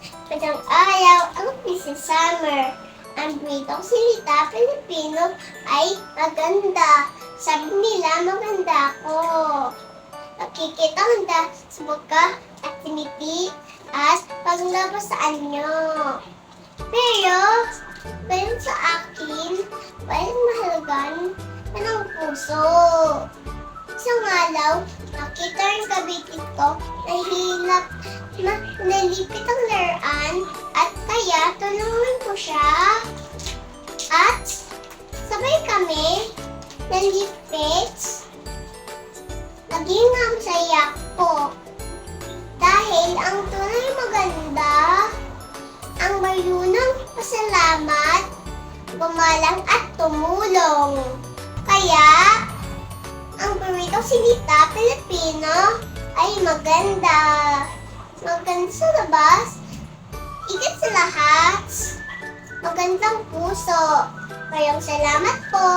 Magandang araw, ako Princess Summer. Ang britong salita Pilipino ay maganda. Sabi nila maganda ako. Nakikitanda sa muka at tiniti at paglabas sa anyo. Pero sa akin, walang mahalagan ng puso. Isang araw, nakita rin kabitin ko na hilap na nalipit ang laruan at kaya tulungan ko siya. At sabay kami nalipit. Naging masaya ko dahil ang tunay maganda, ang marunong pasalamat, gumalang at tumulong. Kaya, ang paboritong salita Pilipino ay maganda. Maganda sa labas, ikat sa lahat, magandang puso. Kayong salamat po.